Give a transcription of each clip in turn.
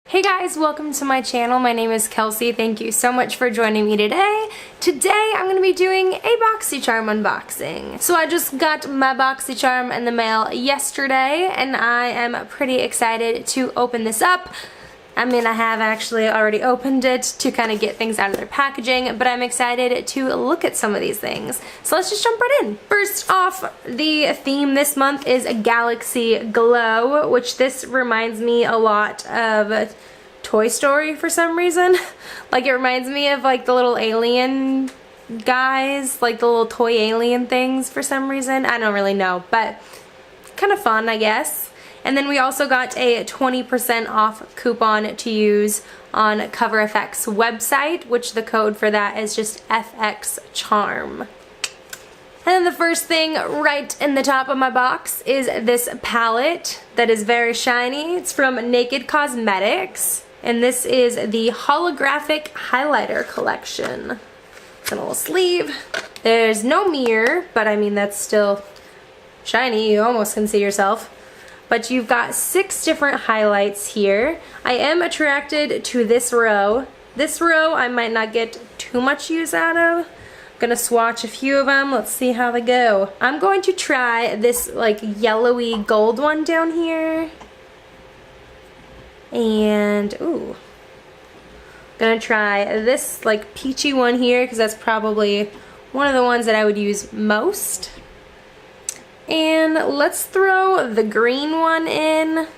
Hey guys, welcome to my channel. My name is Kelsey. Thank you so much for joining me today. Today I'm going to be doing a Boxycharm unboxing. So I just got my Boxycharm in the mail yesterday and I am pretty excited to open this up. I mean, I have actually already opened it to kind of get things out of their packaging, but I'm excited to look at some of these things. So let's just jump right in. First off, the theme this month is a Galaxy Glow, which this reminds me a lot of Toy Story for some reason. Like, it reminds me of like the little alien guys, like the little toy alien things for some reason. I don't really know, but kind of fun, I guess. And then we also got a 20% off coupon to use on Cover FX website, which the code for that is just FXCharm. And then the first thing right in the top of my box is this palette that is very shiny. It's from Naked Cosmetics, and this is the holographic highlighter collection. It's in a little sleeve. There's no mirror, but I mean, that's still shiny. You almost can see yourself. But you've got 6 different highlights here. I am attracted to this row. This row I might not get too much use out of. I'm gonna swatch a few of them. Let's see how they go. I'm going to try this like yellowy gold one down here. And, ooh. Gonna try this like peachy one here because that's probably one of the ones that I would use most. And let's throw the green one in,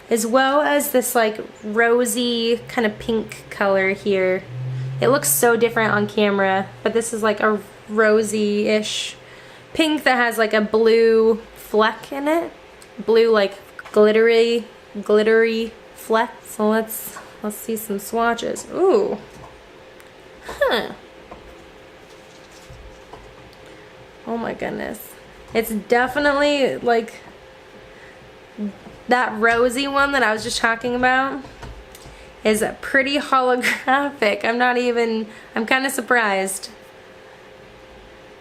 as well as this like rosy kind of pink color here. It looks so different on camera, but this is like a rosy-ish pink that has like a blue fleck in it. Blue like glittery fleck. So let's see some swatches. Ooh. Huh. Oh my goodness. It's definitely like that rosy one that I was just talking about is pretty holographic. I'm kind of surprised.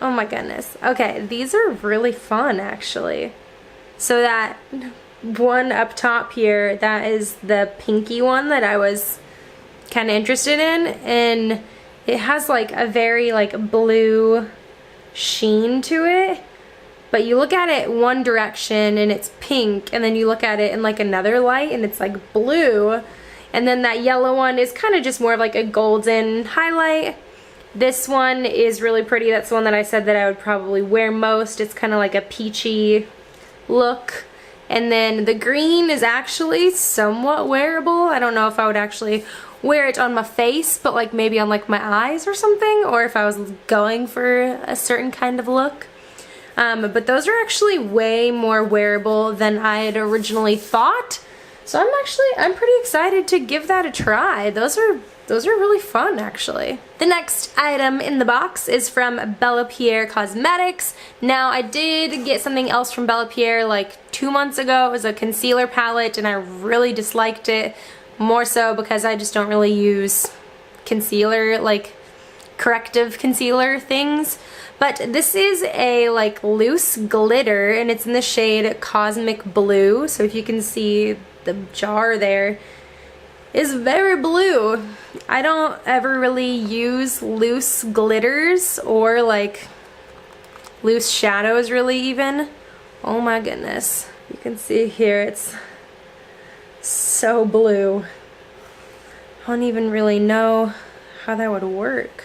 Oh my goodness. Okay, these are really fun actually. So that one up top here, that is the pinky one that I was kind of interested in, and it has like a very like blue sheen to it. But you look at it one direction and it's pink, and then you look at it in like another light and it's like blue. And then that yellow one is kind of just more of like a golden highlight. This one is really pretty. That's the one that I said that I would probably wear most. It's kind of like a peachy look. And then the green is actually somewhat wearable. I don't know if I would actually wear it on my face, but like maybe on like my eyes or something, or if I was going for a certain kind of look. But those are actually way more wearable than I had originally thought. So I'm pretty excited to give that a try. Those are really fun actually. The next item in the box is from Bella Pierre Cosmetics. Now I did get something else from Bella Pierre like 2 months ago. It was a concealer palette and I really disliked it, more so because I just don't really use concealer, like corrective concealer things. But this is a like loose glitter and it's in the shade Cosmic Blue. So if you can see the jar there is very blue. I don't ever really use loose glitters or like loose shadows really even. Oh my goodness. You can see here it's so blue. I don't even really know how that would work.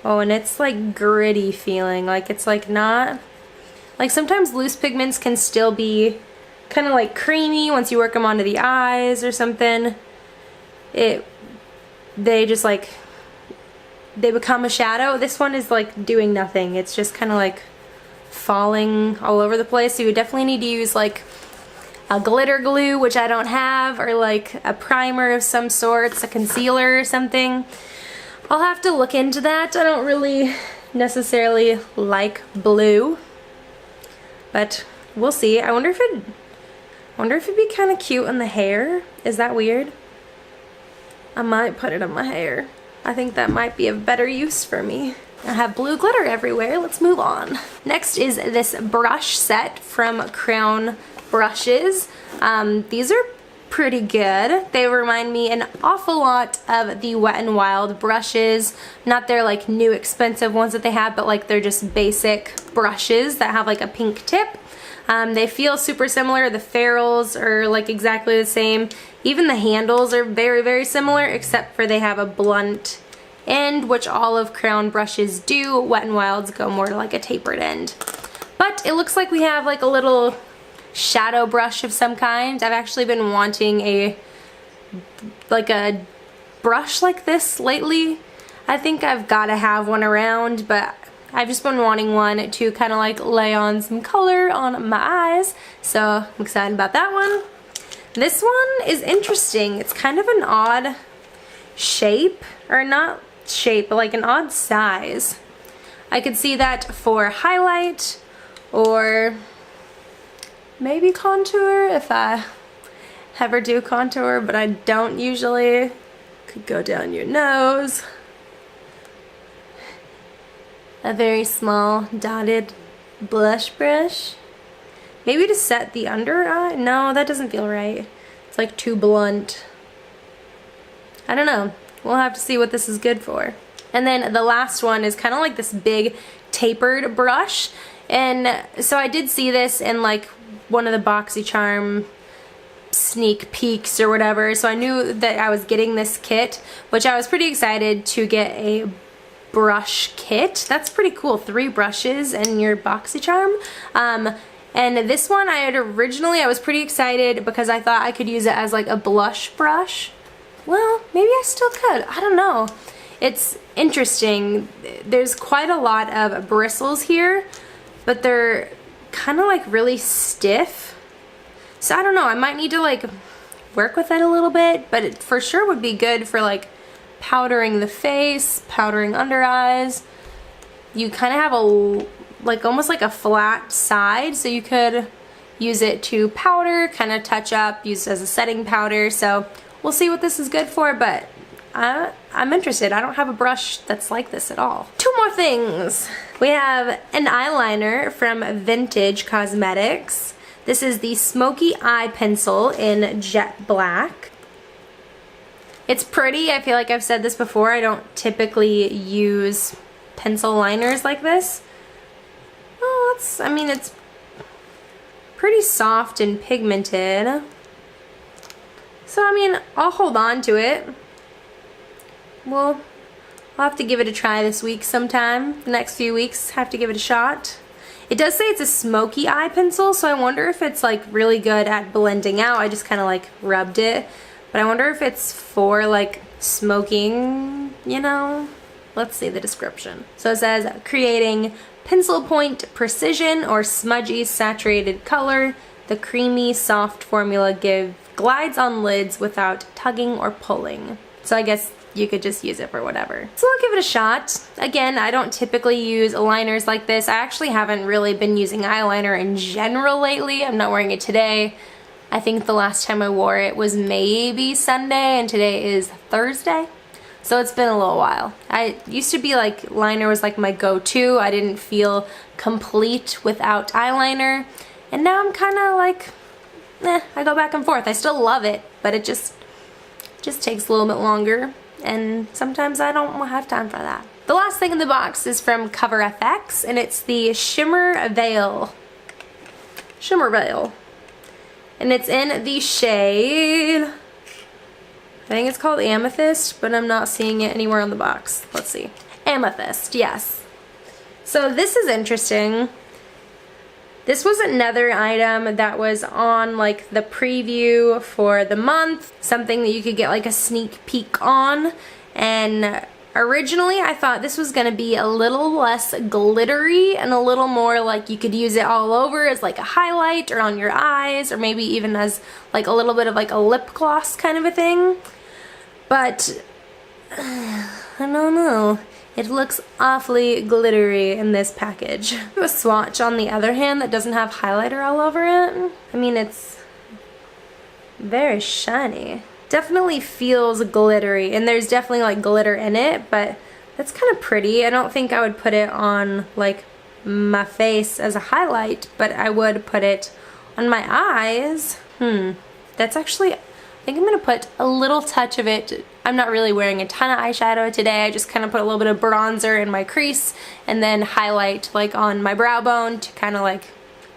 Oh, and it's like gritty feeling, like it's like not, like sometimes loose pigments can still be kind of like creamy once you work them onto the eyes or something. They just like, they become a shadow. This one is like doing nothing. It's just kind of like falling all over the place. So you definitely need to use like a glitter glue, which I don't have, or like a primer of some sorts, a concealer or something. I'll have to look into that. I don't really necessarily like blue, but we'll see. I wonder if it'd be kind of cute in the hair. Is that weird? I might put it on my hair. I think that might be a better use for me. I have blue glitter everywhere. Let's move on. Next is this brush set from Crown Brushes. These are pretty good. They remind me an awful lot of the Wet n Wild brushes. Not their like new expensive ones that they have, but like they're just basic brushes that have like a pink tip. They feel super similar. The ferrules are like exactly the same. Even the handles are very, very similar, except for they have a blunt end, which all of Crown brushes do. Wet n Wild's go more to like a tapered end. But it looks like we have like a little shadow brush of some kind. I've actually been wanting a brush like this lately. I think I've got to have one around, but I've just been wanting one to kind of like lay on some color on my eyes, so I'm excited about that one. This one is interesting. It's kind of an odd shape, or not shape, but like an odd size. I could see that for highlight or maybe contour if I ever do contour, but I don't usually. Could go down your nose. A very small dotted blush brush. Maybe to set the under eye? No, that doesn't feel right. It's like too blunt. I don't know. We'll have to see what this is good for. And then the last one is kind of like this big tapered brush. And so I did see this in like one of the Boxycharm sneak peeks or whatever. So I knew that I was getting this kit, which I was pretty excited to get a brush kit. That's pretty cool. 3 brushes and your Boxycharm. And this one I was pretty excited because I thought I could use it as like a blush brush. Well, maybe I still could. I don't know. It's interesting. There's quite a lot of bristles here, but they're kind of like really stiff. So I don't know. I might need to like work with it a little bit, but it for sure would be good for like powdering the face, powdering under eyes. You kind of have a like almost like a flat side, so you could use it to powder, kind of touch up, use it as a setting powder. So we'll see what this is good for, but I'm interested. I don't have a brush that's like this at all. 2 more things. We have an eyeliner from Vintage Cosmetics. This is the Smoky Eye Pencil in Jet Black. It's pretty. I feel like I've said this before. I don't typically use pencil liners like this. Oh, I mean, it's pretty soft and pigmented. So, I mean, I'll hold on to it. Well, I'll have to give it a try this week sometime. The next few weeks, have to give it a shot. It does say it's a smoky eye pencil, so I wonder if it's like really good at blending out. I just kind of like rubbed it. But I wonder if it's for like smoking, you know? Let's see the description. So it says, creating pencil point precision or smudgy saturated color. The creamy soft formula glides on lids without tugging or pulling. So I guess you could just use it for whatever. So I'll give it a shot. Again, I don't typically use liners like this. I actually haven't really been using eyeliner in general lately. I'm not wearing it today. I think the last time I wore it was maybe Sunday, and today is Thursday. So it's been a little while. I used to be like, liner was like my go-to. I didn't feel complete without eyeliner. And now I'm kind of like, I go back and forth. I still love it, but it just takes a little bit longer. And sometimes I don't have time for that. The last thing in the box is from Cover FX, and it's the Shimmer Veil. Shimmer Veil. And it's in the shade, I think it's called Amethyst, but I'm not seeing it anywhere on the box. Let's see. Amethyst, yes. So this is interesting. This was another item that was on like the preview for the month, something that you could get like a sneak peek on. And originally I thought this was gonna be a little less glittery and a little more like you could use it all over as like a highlight or on your eyes, or maybe even as like a little bit of like a lip gloss kind of a thing. But I don't know. It looks awfully glittery in this package. I have a swatch on the other hand that doesn't have highlighter all over it. I mean, it's very shiny. Definitely feels glittery, and there's definitely like glitter in it, but that's kind of pretty. I don't think I would put it on like my face as a highlight, but I would put it on my eyes. That's actually think I'm gonna put a little touch of it. I'm not really wearing a ton of eyeshadow today. I just kind of put a little bit of bronzer in my crease and then highlight like on my brow bone to kind of like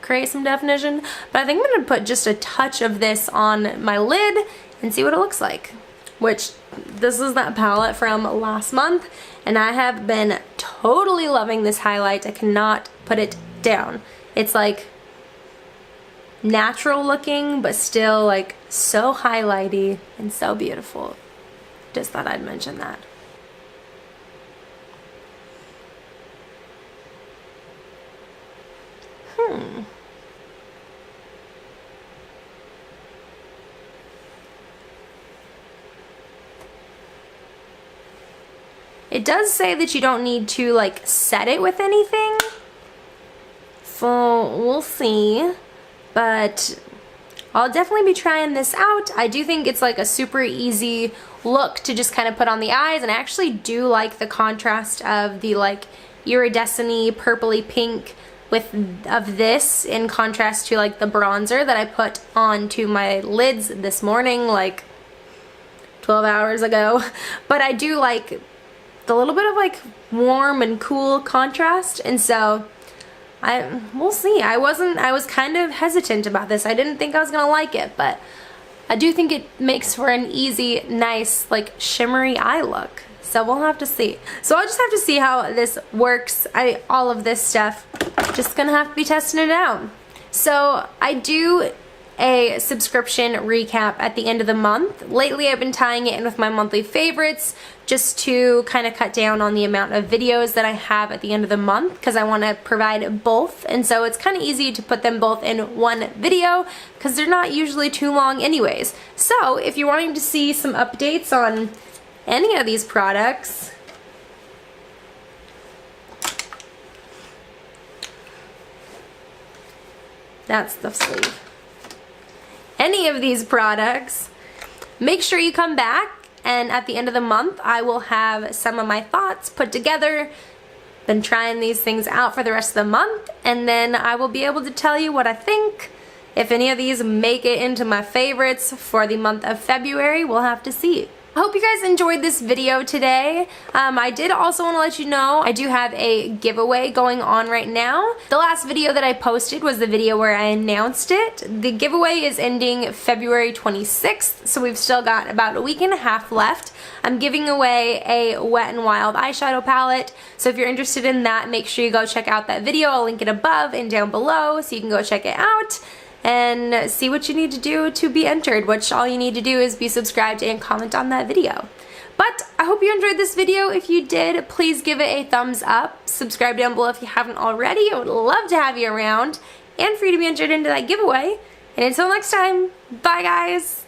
create some definition. But I think I'm gonna put just a touch of this on my lid and see what it looks like. Which, this is that palette from last month, and I have been totally loving this highlight. I cannot put it down. It's like natural looking, but still like so highlighty and so beautiful. Just thought I'd mention that. It does say that you don't need to like set it with anything, so we'll see, but I'll definitely be trying this out. I do think it's like a super easy look to just kind of put on the eyes, and I actually do like the contrast of the like iridescent-y purpley pink of this in contrast to like the bronzer that I put onto my lids this morning like 12 hours ago. But I do like the little bit of like warm and cool contrast, and so we'll see. I was kind of hesitant about this. I didn't think I was gonna like it, but I do think it makes for an easy, nice, like shimmery eye look. So we'll have to see. So I'll just have to see how this works. All of this stuff, just gonna have to be testing it out. So I do a subscription recap at the end of the month. Lately I've been tying it in with my monthly favorites just to kind of cut down on the amount of videos that I have at the end of the month, because I want to provide both, and so it's kind of easy to put them both in one video because they're not usually too long anyways. So if you're wanting to see some updates on any of these products, that's the sleeve. Any of these products, make sure you come back, and at the end of the month I will have some of my thoughts put together. Been trying these things out for the rest of the month, and then I will be able to tell you what I think. If any of these make it into my favorites for the month of February, we'll have to see. I hope you guys enjoyed this video today. I did also want to let you know I do have a giveaway going on right now. The last video that I posted was the video where I announced it. The giveaway is ending February 26th, so we've still got about a week and a half left. I'm giving away a Wet n Wild eyeshadow palette, so if you're interested in that, make sure you go check out that video. I'll link it above and down below so you can go check it out and see what you need to do to be entered, which all you need to do is be subscribed and comment on that video. But I hope you enjoyed this video. If you did, please give it a thumbs up. Subscribe down below if you haven't already. I would love to have you around and for you to be entered into that giveaway. And until next time, bye guys!